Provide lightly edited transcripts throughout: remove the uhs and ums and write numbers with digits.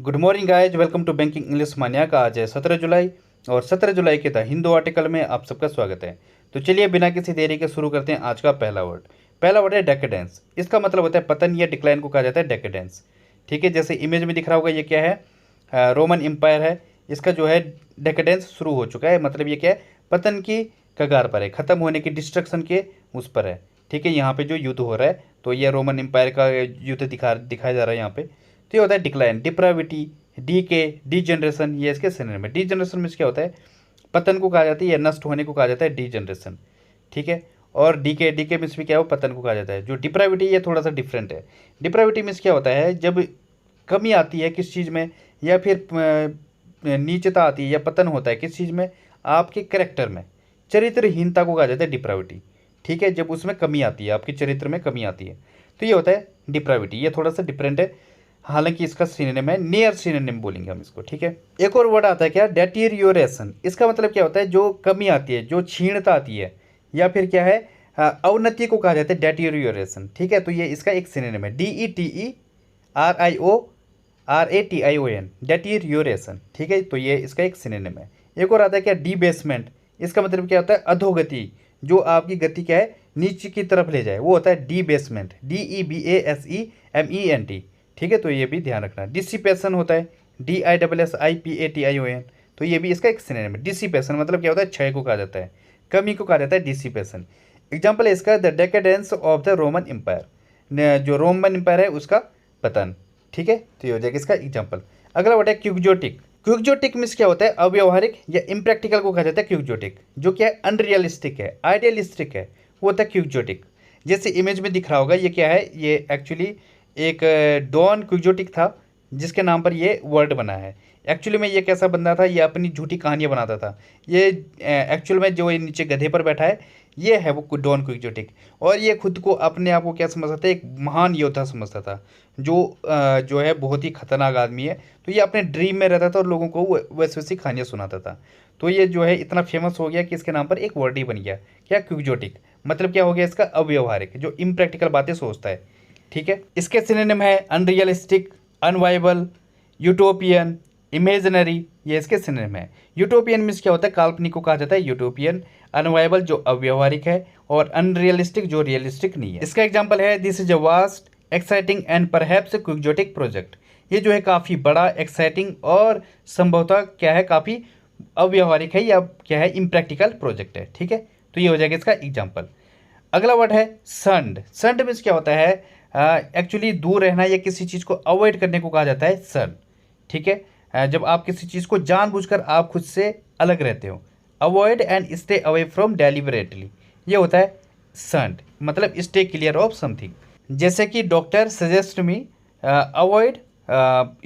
Good morning guys, welcome to banking English Manya का। आज है 17 जुलाई और 17 जुलाई के द हिंदू आर्टिकल में आप सबका स्वागत है। तो चलिए बिना किसी देरी के शुरू करते हैं आज का पहला वर्ड। पहला वर्ड है डेकेडेंस। इसका मतलब होता है पतन या डिक्लाइन को कहा जाता है डेकेडेंस। ठीक है, जैसे इमेज में दिख रहा होगा ये क्या है, रोमन एम्पायर है। इसका जो है डेकेडेंस शुरू हो चुका है, मतलब ये क्या है, पतन की कगार पर है, ख़त्म होने की, डिस्ट्रक्शन के उस पर है। ठीक है, यहाँ पे जो युद्ध हो रहा है तो ये रोमन एम्पायर का युद्ध दिखाया जा रहा है यहाँ पे। तो ये होता है डिक्लाइन, डिप्राविटी, डी के, डी जनरेशन, ये इसके सिनोनिम है। डी जनरेशन में क्या होता है, पतन को कहा जाता है या नष्ट होने को कहा जाता है डी जनरेशन। ठीक है, और डी के मीन्स भी क्या है, वो पतन को कहा जाता है। जो डिप्राविटी ये थोड़ा सा डिफरेंट है। डिप्राविटी मीन्स क्या होता है, जब कमी आती है किस चीज़ में, या फिर नीचता आती है या पतन होता है किस चीज़ में, आपके करेक्टर में, चरित्रहीनता को कहा जाता है डिप्राविटी। ठीक है, जब उसमें कमी आती है, आपके चरित्र में कमी आती है, तो ये होता है डिप्राविटी। ये थोड़ा सा डिफरेंट है, हालांकि इसका सिनोनिम है, नियर सिनोनिम बोलेंगे हम इसको। ठीक है, एक और वर्ड आता है क्या, डेटीरियोरेशन। इसका मतलब क्या होता है, जो कमी आती है, जो क्षीणता आती है, या फिर क्या है, अवनति को कहा जाता है डेटीरियोरेशन। ठीक है, तो ये इसका एक सिनोनिम है, DETERIORATION, डेटीरियोरेशन। ठीक है, तो ये इसका एक सिनोनिम है। एक और आता है क्या, डीबेसमेंट। इसका मतलब क्या होता है, अधोगति, जो आपकी गति क्या है, नीचे की तरफ ले जाए, वो होता है डीबेसमेंट, DEBASEMENT। ठीक है, तो ये भी ध्यान रखना। डिसिपेशन होता है, DISSIPATION, तो ये भी इसका एक सिनोनिम है। डिसिपेशन मतलब क्या होता है, क्षय को कहा जाता है, कमी को कहा जाता है डिसिपेशन। एग्जाम्पल है इसका, the decadence of the Roman empire, जो रोमन एम्पायर है उसका पतन। ठीक है, तो ये हो जाएगा इसका एग्जाम्पल। अगला वर्ड है क्विक्जोटिक। क्विक्जोटिक मीन्स क्या होता है, अव्यवहारिक या इम्प्रैक्टिकल को कहा जाता है क्विक्जोटिक, जो क्या है अनरियलिस्टिक है, आइडियलिस्टिक है, वो होता है क्विक्जोटिक। जैसे इमेज में दिख रहा होगा ये क्या है, ये एक्चुअली एक डॉन क्विक्जोटिक था जिसके नाम पर ये वर्ड बना है। एक्चुअली में ये कैसा बंदा था, ये अपनी झूठी कहानियाँ बनाता था। ये एक्चुअल में जो ये नीचे गधे पर बैठा है, ये है वो डॉन क्विक्जोटिक। और ये खुद को, अपने आप को क्या समझता था, एक महान योद्धा समझता था, जो है बहुत ही खतरनाक आदमी है। तो ये अपने ड्रीम में रहता था और लोगों को वैसी वैसी कहानियाँ सुनाता था। तो ये जो है इतना फेमस हो गया कि इसके नाम पर एक वर्ड ही बन गया, क्या, क्विक्जोटिक। मतलब क्या हो गया इसका, अव्यवहारिक, जो इम्प्रैक्टिकल बातें सोचता है। ठीक है, इसके सिनोनिम है अनरियलिस्टिक, अनवाइबल, यूटोपियन, इमेजिनरी, ये इसके सिनोनिम है। यूटोपियन मीन्स क्या होता है, काल्पनिक को कहा जाता है यूटोपियन। अनवाइबल जो अव्यवहारिक है, और अनरियलिस्टिक जो रियलिस्टिक नहीं है। इसका एग्जांपल है, this is a vast exciting and perhaps quixotic project. ये जो है काफ़ी बड़ा, एक्साइटिंग और संभवतः क्या है, काफ़ी अव्यवहारिक है, या क्या है, इम्प्रैक्टिकल प्रोजेक्ट है। ठीक है, तो ये हो जाएगा इसका एग्जाम्पल। अगला वर्ड है संड। संड मीन्स क्या होता है, एक्चुअली दूर रहना या किसी चीज़ को अवॉइड करने को कहा जाता है सन। ठीक है, जब आप किसी चीज़ को जानबूझकर आप खुद से अलग रहते हो, avoid and stay away from deliberately, ये होता है सन, मतलब स्टे क्लियर ऑफ समथिंग। जैसे कि doctor suggest me avoid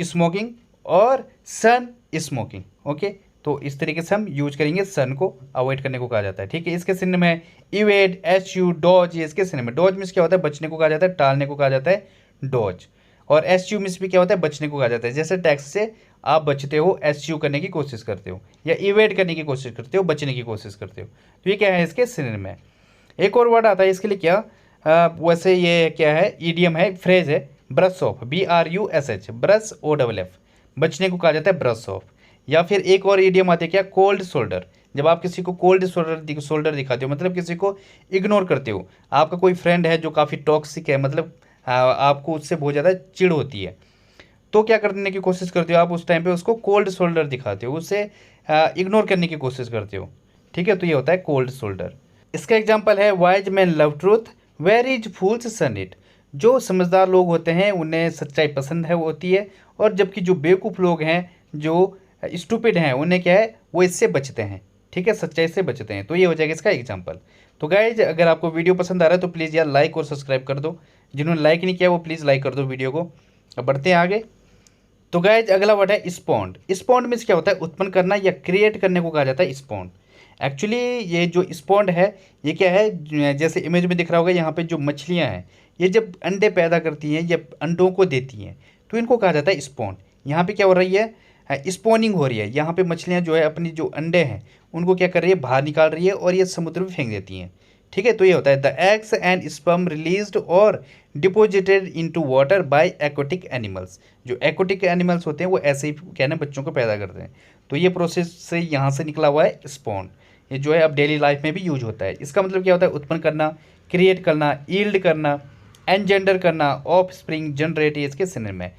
smoking और सन स्मोकिंग। ओके, तो इस तरीके से हम यूज करेंगे, सन को अवॉइड करने को कहा जाता है। ठीक है, इसके सिनोनिम है इवेड, एसयू, डॉज, ये इसके सिनोनिम है। डॉज मीन्स क्या होता है, बचने को कहा जाता है, टालने को कहा जाता है डॉज। और एसयू मीन्स भी क्या होता है, बचने को कहा जाता है। जैसे टैक्स से आप बचते हो, एसयू करने की कोशिश करते हो, या इवेड करने की कोशिश करते हो, बचने की कोशिश करते हो, तो ये क्या है, इसके सिनोनिम है। एक और वर्ड आता है इसके लिए क्या, वैसे ये क्या है, ईडियम है, फ्रेज है, brush off, BRUSH, brush OFF, बचने को कहा जाता है ब्रश ऑफ। या फिर एक और ईडियम आती है क्या, कोल्ड शोल्डर। जब आप किसी को कोल्ड शोल्डर दिखाते हो, मतलब किसी को इग्नोर करते हो, आपका कोई फ्रेंड है जो काफ़ी टॉक्सिक है, मतलब आपको उससे बहुत ज़्यादा चिढ़ होती है, तो क्या करने की कोशिश करते हो आप, उस टाइम पे उसको कोल्ड शोल्डर दिखाते हो, उससे इग्नोर करने की कोशिश करते हो। ठीक है, तो ये होता है कोल्ड शोल्डर। इसका एग्जाम्पल है, wise man love truth, whereas fools shun it. जो समझदार लोग होते हैं उन्हें सच्चाई पसंद है होती है, और जबकि जो बेवकूफ़ लोग हैं, जो स्टूपिड हैं, उन्हें क्या है, वो इससे बचते हैं। ठीक है, सच्चाई से बचते हैं। तो ये हो जाएगा इसका एग्जाम्पल। तो गाइज, अगर आपको वीडियो पसंद आ रहा है तो प्लीज़ यार लाइक और सब्सक्राइब कर दो। जिन्होंने लाइक नहीं किया वो प्लीज़ लाइक कर दो वीडियो को। अब बढ़ते हैं आगे। तो गाइज, अगला वर्ड है स्पॉन्ड। स्पॉन्ड मीन्स क्या होता है, उत्पन्न करना या क्रिएट करने को कहा जाता है स्पॉन्ड। एक्चुअली ये जो स्पॉन्ड है, ये क्या है, जैसे इमेज में दिख रहा होगा, यहाँ पे जो मछलियाँ हैं, ये जब अंडे पैदा करती हैं या अंडों को देती हैं, तो इनको कहा जाता है स्पॉन्ड। यहाँ पे क्या हो रही है, स्पॉनिंग हो रही है। यहाँ पे मछलियाँ जो है अपनी जो अंडे हैं उनको क्या कर रही है, बाहर निकाल रही है, और ये समुद्र में फेंक देती हैं। ठीक है। तो ये होता है the eggs and sperm released और deposited into water by aquatic animals. जो एक्वाटिक एनिमल्स होते हैं वो ऐसे ही क्या है बच्चों को पैदा करते हैं। तो ये प्रोसेस से यहाँ से निकला हुआ है स्पॉन। ये जो है अब डेली लाइफ में भी यूज होता है। इसका मतलब क्या होता है, उत्पन्न करना, क्रिएट करना, यील्ड करना, एनजेंडर करना, ऑफ स्प्रिंग, जनरेट, ये इसके सिनोनिम है।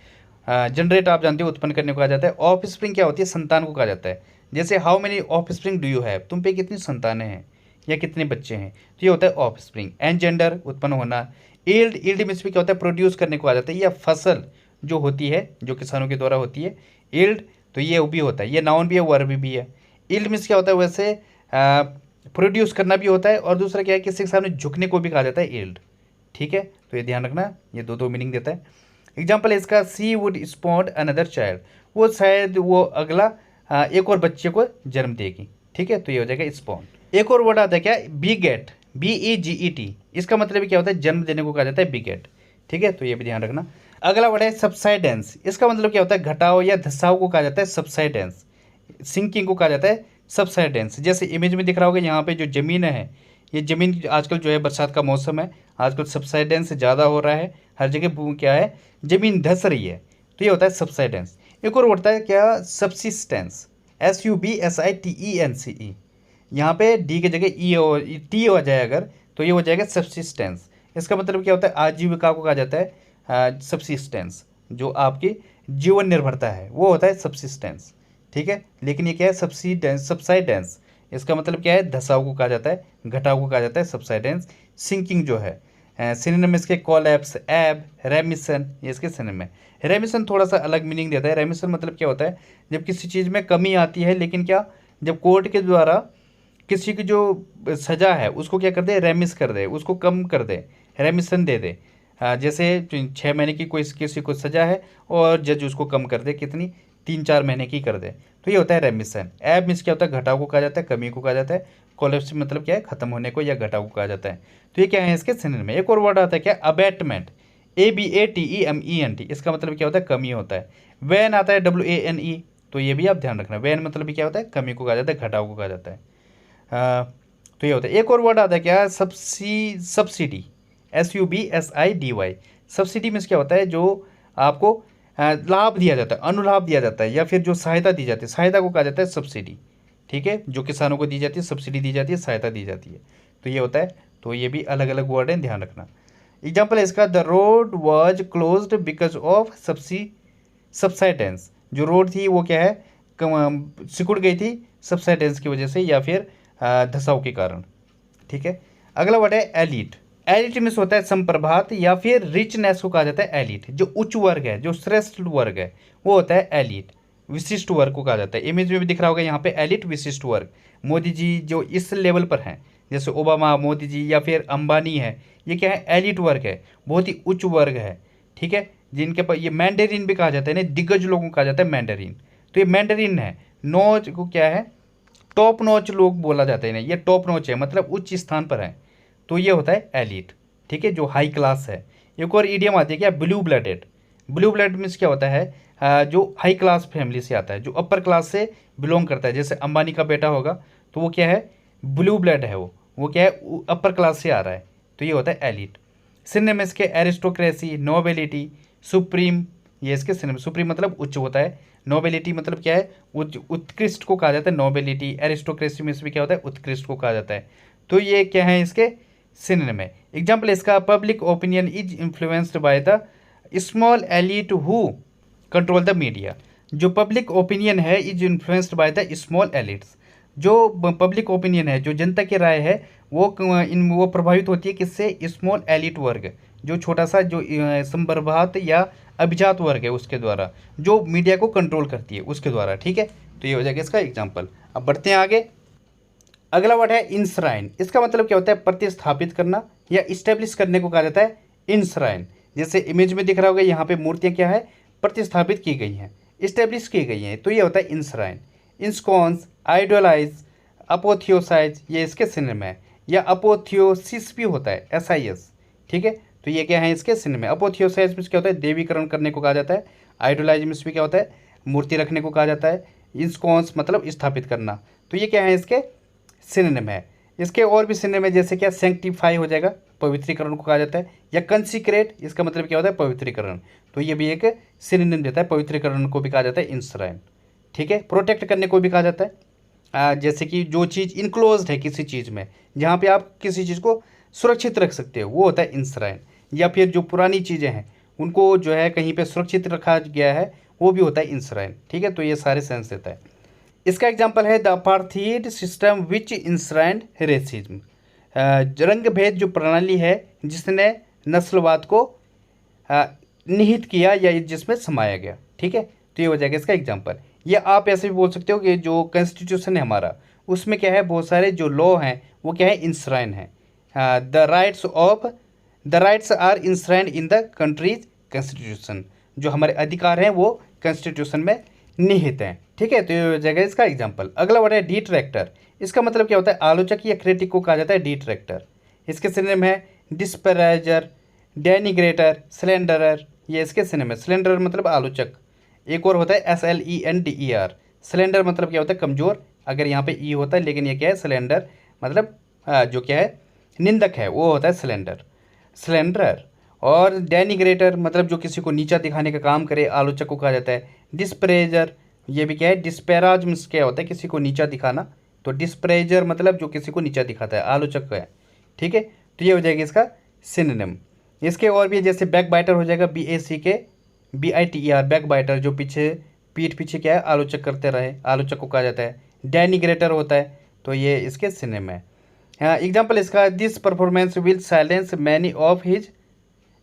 जनरेट आप जानते हो उत्पन्न करने को कहा जाता है। ऑफ स्प्रिंग क्या होती है, संतान को कहा जाता है। जैसे how many of spring do you have, तुम पे कितनी संतानें हैं या कितने बच्चे हैं, तो ये होता है ऑफ स्प्रिंग। एनजेंडर उत्पन्न होना। यील्ड, यील्ड मीन्स भी क्या होता है, प्रोड्यूस करने को आ जाता है, या फसल जो होती है जो किसानों के द्वारा होती है यील्ड, तो ये भी होता है, ये नाउन भी है वर्ब भी है। यील्ड मीन्स क्या होता है, वैसे प्रोड्यूस करना भी होता है, और दूसरा क्या है, किसी के सामने झुकने को भी कहा जाता है यील्ड। ठीक है, तो ये ध्यान रखना, ये दो दो मीनिंग देता है। एग्जाम्पल है इसका, सी वुड स्पॉन्ड अनदर चाइल्ड, वो शायद वो अगला एक और बच्चे को जन्म देगी। ठीक है, तो ये हो जाएगा स्पॉन्ड। एक और वर्ड आता है क्या, बीगेट, BEGET, इसका मतलब क्या होता है, जन्म देने को कहा जाता है बीगेट। ठीक है, तो ये भी ध्यान रखना। अगला वर्ड है सबसाइडेंस, इसका मतलब क्या होता है, घटाव या धसाव को कहा जाता है सबसाइडेंस। सिंकिंग को कहा जाता है सबसाइडेंस। जैसे इमेज में दिख रहा होगा, यहाँ पे जो ज़मीन है, ये ज़मीन आजकल जो है बरसात का मौसम है, आजकल सबसाइडेंस ज़्यादा हो रहा है, हर जगह क्या है, ज़मीन धस रही है, तो ये होता है सबसाइडेंस। एक और होता है क्या, सब्सिस्टेंस, SUBSITENCE, यहाँ पे डी की जगह टी हो जाए अगर, तो ये हो जाएगा सब्सिस्टेंस। इसका मतलब क्या होता है, आजीविका को कहा जाता है सब्सिस्टेंस। जो आपकी जीवन निर्भरता है वो होता है सब्सिस्टेंस। ठीक है, लेकिन ये क्या है, सबसाइडेंस, इसका मतलब क्या है, धसाव को कहा जाता है, घटाव को कहा जाता है सबसाइडेंस। सिंकिंग जो है, सिनोनिम इसके कोलैप्स, एब, रेमिशन, ये इसके सिनोनिम है। रेमिशन थोड़ा सा अलग मीनिंग देता है। रेमिशन मतलब क्या होता है, जब किसी चीज़ में कमी आती है, लेकिन क्या, जब कोर्ट के द्वारा किसी की जो सज़ा है उसको क्या कर दे, रेमिस कर दे, उसको कम कर दे, रेमिशन दे दे। जैसे 6 महीने की कोई किसी को सज़ा है और जज उसको कम कर दे, कितनी, 3-4 महीने की कर दे, तो ये होता है रेमिशन। एब मीन्स क्या होता है, घटाव को कहा जाता है, कमी को कहा जाता है। कोलैप्स मतलब क्या है, खत्म होने को या घटाव को कहा जाता है। तो ये क्या है, इसके सिनोनिम में। एक और वर्ड आता है क्या, अबेटमेंट, ABATEMENT, इसका मतलब क्या होता है, कमी होता है। वैन आता है, WANE, तो ये भी आप ध्यान रखना। वैन मतलब भी क्या होता है, कमी को कहा जाता है, घटाव को कहा जाता है। तो ये होता है। एक और वर्ड आता है क्या, सब्सिडी, SUBSIDY। सब्सिडी मीन्स क्या होता है, जो आपको लाभ दिया जाता है, अनुलाभ दिया जाता है, या फिर जो सहायता दी जाती है, सहायता को कहा जाता है सब्सिडी। ठीक है, जो किसानों को दी जाती है, सब्सिडी दी जाती है, सहायता दी जाती है, तो ये होता है। तो ये भी अलग अलग वर्ड हैं, ध्यान रखना। एग्जाम्पल है इसका, the road was closed because of subsidence, जो रोड थी वो क्या है, सिकुड़ गई थी सबसाइडेंस की वजह से, या फिर धसाव के कारण। ठीक है, अगला वर्ड है एलिट। एलिट मीन्स होता है संप्रभात, या फिर रिचनेस को कहा जाता है एलिट। जो उच्च वर्ग है, जो श्रेष्ठ वर्ग है, वो होता है एलिट। विशिष्ट वर्ग को कहा जाता है। इमेज में भी दिख रहा होगा यहाँ पे, एलिट विशिष्ट वर्ग। मोदी जी जो इस लेवल पर हैं, जैसे ओबामा, मोदी जी, या फिर अंबानी है, ये क्या है, एलिट वर्ग है, बहुत ही उच्च वर्ग है। ठीक है, जिनके पास ये मैंडेरिन भी कहा जाता है ना, दिग्गज लोगों को कहा जाता है मैंडेरिन, तो ये मैंडेरिन है। नोच को क्या है, टॉप नॉच लोग बोला जाता है ना, ये टॉप नॉच है, मतलब उच्च स्थान पर है, तो ये होता है एलिट। ठीक है, जो हाई क्लास है। एक और ईडियम आती है क्या, blue blooded. Blue blood means क्या होता है, जो हाई क्लास फैमिली से आता है, जो अपर क्लास से बिलोंग करता है। जैसे अंबानी का बेटा होगा, तो वो क्या है, ब्लू ब्लड है, वो क्या है, अपर क्लास से आ रहा है, तो ये होता है एलिट। सिनोनिम इसके, एरिस्टोक्रेसी, नोबेलिटी, सुप्रीम, ये इसके सिनोनिम। सुप्रीम मतलब उच्च होता है, नोबेलिटी मतलब क्या है, उत्कृष्ट को कहा जाता है नोबेलिटी। एरिस्टोक्रेसी में भी क्या होता है, उत्कृष्ट को कहा जाता है। तो ये क्या है, इसके सिनोनिम है। एग्जाम्पल इसका, public opinion is influenced by the small elite who control the media. जो पब्लिक ओपिनियन है, is influenced by the small elites. जो पब्लिक ओपिनियन है, जो जनता की राय है, वो प्रभावित होती है किससे, स्मॉल एलिट वर्ग, जो छोटा सा, जो संप्रभात या अभिजात वर्ग है, उसके द्वारा, जो मीडिया को कंट्रोल करती है, उसके द्वारा। ठीक है, तो ये हो जाएगा इसका एग्जाम्पल। अब बढ़ते हैं आगे। अगला वर्ड है इंश्राइन। इसका मतलब क्या होता है, प्रतिस्थापित करना या इस्टेब्लिश करने को कहा जाता है इंश्राइन। जैसे इमेज में दिख रहा होगा, यहाँ पे मूर्तियाँ क्या है, प्रतिस्थापित की गई हैं, इस्टेब्लिश की गई हैं, तो ये होता है इंश्राइन। इंस्कॉन्स, आइडोलाइज, अपोथियोसाइज, ये इसके सिनोनिम है। या अपोथियोसिस भी होता है, SIS। ठीक है, तो ये क्या है, इसके सिनोनिम है। अपोथियोसाइज मीन्स क्या होता है, देवीकरण करने को कहा जाता है। आइडोलाइज मीन्स भी क्या होता है, मूर्ति रखने को कहा जाता है। इंस्कॉन्स मतलब स्थापित करना, तो ये क्या है, इसके सिनोनिम है। इसके और भी सिनोनिम है, जैसे क्या सैंक्टिफाई हो जाएगा, पवित्रीकरण को कहा जाता है, या कंसिक्रेट, इसका मतलब क्या होता है पवित्रीकरण, तो ये भी एक सिनोनिम देता है, पवित्रीकरण को भी कहा जाता है इंश्राइन। ठीक है, प्रोटेक्ट करने को भी कहा जाता है, जैसे कि जो चीज़ इनक्लोज्ड है किसी चीज़ में, जहाँ पे आप किसी चीज़ को सुरक्षित रख सकते हो, वो होता है इंश्राइन। या फिर जो पुरानी चीज़ें हैं उनको जो है कहीं पे सुरक्षित रखा गया है, वो भी होता है इंश्राइन। ठीक है, तो ये सारे सेंस देता है। इसका एग्जाम्पल है the apartheid system which enshrined racism, रंग भेद जो प्रणाली है जिसने नस्लवाद को निहित किया या जिसमें समाया गया। ठीक है, तो ये हो जाएगा इसका एग्जाम्पल। या आप ऐसे भी बोल सकते हो कि जो कॉन्स्टिट्यूशन है हमारा, उसमें क्या है, बहुत सारे जो लॉ हैं वो क्या है, इंश्राइन है। The rights are enshrined in the country's constitution, जो हमारे अधिकार हैं वो कॉन्स्टिट्यूशन में निहित हैं। ठीक है, तो ये हो जाएगा इसका एग्जाम्पल। अगला वर्ड है डिट्रैक्टर। इसका मतलब क्या होता है, आलोचक या क्रिटिक को कहा जाता है डिट्रैक्टर। इसके सिनोनिम है डिस्पराइजर, डेनिग्रेटर, स्लेंडरर, ये इसके सिनोनिम है। स्लेंडरर मतलब आलोचक। एक और होता है SLENDER, स्लेंडर मतलब क्या होता है, कमज़ोर, अगर यहाँ पे ई होता है, लेकिन ये क्या है, स्लेंडर मतलब जो क्या है, निंदक है, वो होता है स्लेंडर, स्लेंडर। और डेनिग्रेटर मतलब जो किसी को नीचा दिखाने का काम करे, आलोचक को कहा जाता है। डिस्प्रेजर, ये भी क्या है, डिस्पैराज मीन्स क्या होता है, किसी को नीचा दिखाना, तो डिस्प्रेजर मतलब जो किसी को नीचा दिखाता है, आलोचक है। ठीक है, तो ये हो जाएगी इसका सिनोनिम। इसके और भी जैसे बैक बाइटर हो जाएगा, BACK BITER, बैक बाइटर, जो पीछे पीठ पीछे क्या है, आलोचक करते रहे, आलोचक को कहा जाता है। डेनिग्रेटर होता है, तो ये इसके सिनोनिम है। हाँ, एग्जाम्पल इसका, this performance will silence many of his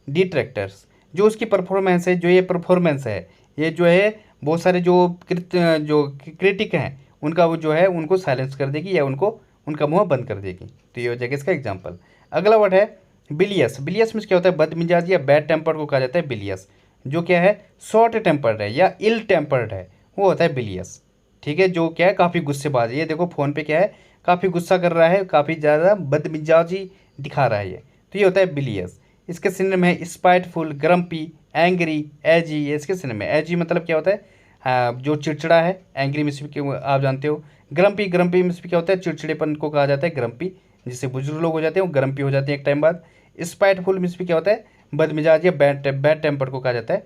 detractors, जो उसकी परफॉर्मेंस है, जो ये परफॉर्मेंस है, ये जो है बहुत सारे जो क्रिटिक हैं उनका वो जो है उनको साइलेंस कर देगी, या उनको उनका मुंह बंद कर देगी। तो ये हो जाएगा इसका एग्जाम्पल। अगला वर्ड है बिलियस। बिलियस में क्या होता है, बदमिजाज या बैड टेम्पर्ड को कहा जाता है बिलियस। जो क्या है, शॉर्ट टेम्पर्ड है या इल टेम्पर्ड है, वो होता है बिलियस। ठीक है, जो क्या है, काफ़ी गुस्सेबाज है, ये देखो फ़ोन पे क्या है, काफ़ी गुस्सा कर रहा है, काफ़ी ज़्यादा बदमिजाजी दिखा रहा है ये, तो ये होता है बिलियस। इसके सिनोनिम है स्पाइटफुल, ग्रम्पी, एंग्री, एजी, ये इसके सिनोनिम है। एजी मतलब क्या होता है, जो चिड़चिड़ा है, एंग्री मिस भी आप जानते हो। ग्रम्पी, ग्रम्पी मिस भी क्या होता है, चिड़चिड़ेपन को कहा जाता है ग्रम्पी, जिससे बुजुर्ग लोग हो जाते हैं वो ग्रम्पी हो जाते हैं एक टाइम बाद। स्पाइटफुल मिस भी क्या होता है, बदमिजाज या बैड टेम्पर को कहा जाता है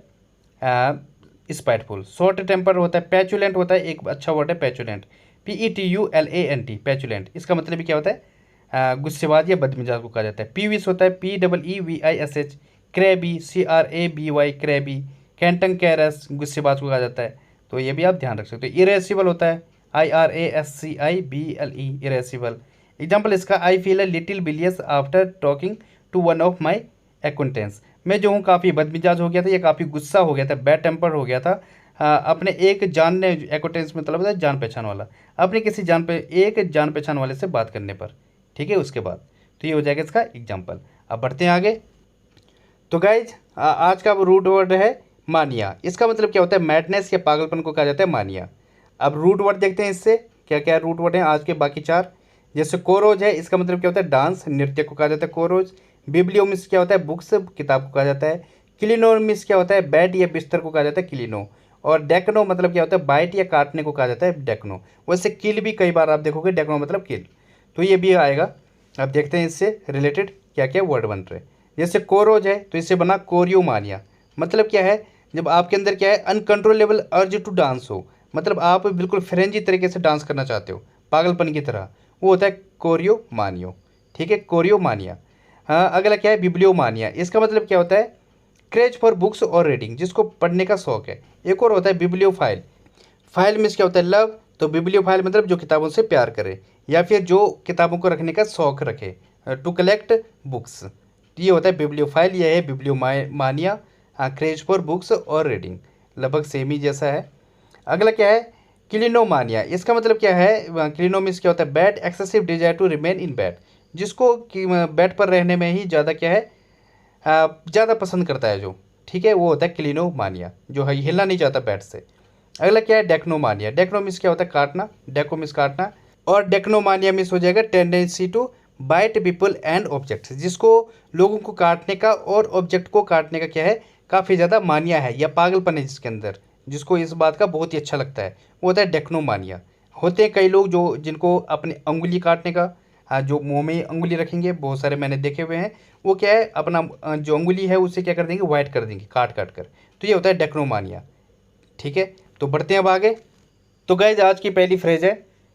स्पाइटफुल। शॉर्ट टेम्पर होता है पैचुलेंट, होता है एक अच्छा वर्ड है पैचुलेंट, PETULANT, पैचुलेंट। इसका मतलब भी क्या होता है, गुस्सेबाज या बदमिजाज को कहा जाता है। पीविस होता है PEEVISH, क्रैबी, CRABY, क्रैबी, कैंटनकैरस, गुस्सेबाज को कहा जाता है, तो ये भी आप ध्यान रख सकते हो। इरेसिबल होता है IRASCIBLE, इरेसिबल। एग्जाम्पल इसका, I feel a little bilious after talking to one of my acquaintance, मैं जो हूँ काफ़ी बदमिजाज हो गया था या काफ़ी गुस्सा हो गया था, बैड टेम्पर हो गया था, अपने एक जानने, एक्वेंटेंस मतलब होता है जान पहचान वाला, अपने किसी एक जान पहचान वाले से बात करने पर। ठीक है, उसके बाद, तो ये हो जाएगा इसका एग्जाम्पल। अब बढ़ते हैं आगे। तो गाइज आज का रूट वर्ड है मानिया। इसका मतलब क्या होता है, मैडनेस या पागलपन को कहा जाता है मानिया। अब रूट वर्ड देखते हैं इससे क्या क्या रूट वर्ड हैं आज के बाकी चार। जैसे कोरोज है, इसका मतलब क्या होता है, डांस, नृत्य को कहा जाता है कोरोज। बिब्लियो मिस क्या होता है, बुक्स, किताब को कहा जाता है। क्लिनो मिस क्या होता है, बेड या बिस्तर को कहा जाता है क्लिनो। और डेकनो मतलब क्या होता है, बाइट या काटने को कहा जाता है डेकनो। वैसे किल भी कई बार आप देखोगे, डेकनो मतलब किल, तो ये भी आएगा। अब देखते हैं इससे रिलेटेड क्या क्या वर्ड बन रहे हैं। जैसे कोरोज है, तो इससे बना कोरियोमानिया। मतलब क्या है, जब आपके अंदर क्या है, अनकंट्रोलेबल अर्ज टू डांस हो, मतलब आप बिल्कुल फ्रेंजी तरीके से डांस करना चाहते हो, पागलपन की तरह, वो होता है कोरियोमानियो। ठीक है, कोरियोमानिया। हाँ, अगला क्या है, बिब्लियोमानिया। इसका मतलब क्या होता है, क्रेज फॉर बुक्स और रीडिंग, जिसको पढ़ने का शौक है। एक और होता है बिब्लियोफाइल। फाइल मीन्स क्या होता है, लव, तो बिब्लियोफाइल मतलब जो किताबों से प्यार करे या फिर जो किताबों को रखने का शौक रखे, टू कलेक्ट बुक्स, ये होता है बिब्लियोफाइल। ये है बिब्लियोमानिया। हाँ, क्रेज फॉर बुक्स और रीडिंग लगभग सेम ही जैसा है। अगला क्या है, क्लिनोमानिया। इसका मतलब क्या है, क्लिनो मीन्स क्या होता है, bad excessive desire to remain in bed, जिसको बेड पर रहने में ही ज़्यादा क्या है, ज़्यादा पसंद करता है जो। ठीक है, वो होता है क्लिनोमानिया, जो है हिलना नहीं चाहता बेड से। अगला क्या है, डेक्नोमानिया। डेक्नो मिस क्या होता है, काटना, डेको मिस काटना। और डेक्नोमानिया मिस हो जाएगा tendency to bite people and objects, जिसको लोगों को काटने का और ऑब्जेक्ट को काटने का क्या है, काफ़ी ज़्यादा मानिया है या पागलपन है जिसके अंदर, जिसको इस बात का बहुत ही अच्छा लगता है, वो होता है डेक्नोमानिया। होते हैं कई लोग जो जिनको अपने उंगली काटने का हाँ, जो मुंह में अंगुली रखेंगे, बहुत सारे मैंने देखे हुए हैं, वो क्या है अपना जो अंगुली है उसे क्या कर देंगे, वाइट कर देंगे काट काट कर। तो ये होता है डेक्नोमानिया। ठीक है, तो बढ़ते हैं अब आगे। तो गाइज आज की पहली फ्रेज है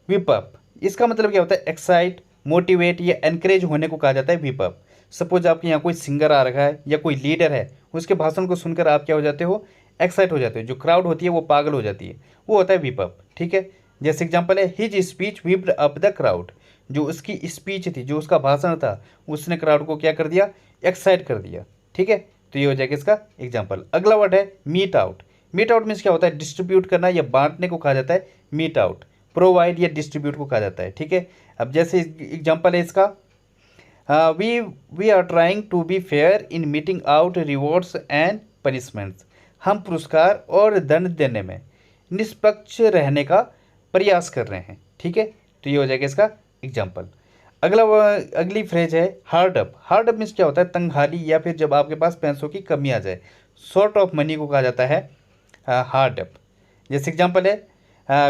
विप अप। इसका मतलब क्या होता है, एक्साइट, मोटिवेट या एनकरेज होने को कहा जाता है विप अप। सपोज आपके यहाँ कोई सिंगर आ रखा है या कोई लीडर है, उसके भाषण को सुनकर आप क्या हो जाते हो, एक्साइट हो जाते हो, जो क्राउड होती है वो पागल हो जाती है, वो होता है विप अप। ठीक है, जैसे एग्जांपल है his speech whipped up the crowd. जो उसकी स्पीच थी, जो उसका भाषण था, उसने क्राउड को क्या कर दिया, एक्साइट कर दिया। ठीक है, तो ये हो जाएगा इसका एग्जाम्पल। अगला वर्ड है mete out. Mete out means क्या होता है, डिस्ट्रीब्यूट करना या बांटने को कहा जाता है मीट आउट। प्रोवाइड या डिस्ट्रीब्यूट को कहा जाता है। ठीक है, अब जैसे एग्जाम्पल है इसका, we we are trying to be fair in meting out rewards and punishments. हम पुरस्कार और दंड देने में निष्पक्ष रहने का प्रयास कर रहे हैं। ठीक है, तो ये हो जाएगा इसका एग्जाम्पल। अगली फ्रेज है hard up. Hard up means क्या होता है, तंगहाली या फिर जब आपके पास पैसों की कमी आ जाए, शॉर्ट ऑफ मनी को कहा जाता है हार्ड अप। जैसे एग्जाम्पल है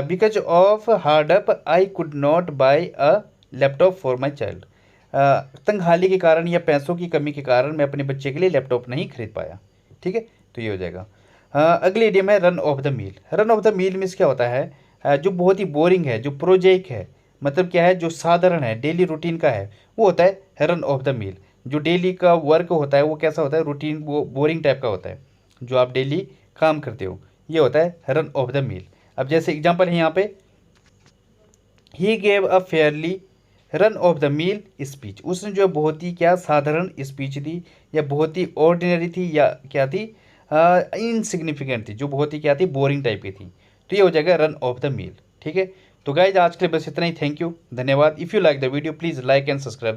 because of hard up I could not buy a laptop for my child. तंगहाली के कारण या पैसों की कमी के कारण मैं अपने बच्चे के लिए लैपटॉप नहीं खरीद पाया। ठीक है, तो ये हो जाएगा। अगली इडियम है run of the mill. Run of the mill means क्या होता है, जो बहुत ही बोरिंग है, जो प्रोजेक्ट है, मतलब क्या है, जो साधारण है, डेली रूटीन का है, वो होता है रन ऑफ द मील। जो डेली का वर्क होता है वो कैसा होता है, रूटीन, वो बोरिंग टाइप का होता है, जो आप डेली काम करते हो, ये होता है रन ऑफ द मील। अब जैसे एग्जांपल है यहाँ पे, he gave a fairly run of the mill speech. उसने जो बहुत ही क्या साधारण स्पीच दी, या बहुत ही ऑर्डिनरी थी, या क्या थी, इनसिग्निफिकेंट थी, जो बहुत ही क्या थी, बोरिंग टाइप की थी। तो ये हो जाएगा रन ऑफ द मील। ठीक है, तो गाइज आज के लिए बस इतना ही। थैंक यू, धन्यवाद। If you like the video please like and subscribe.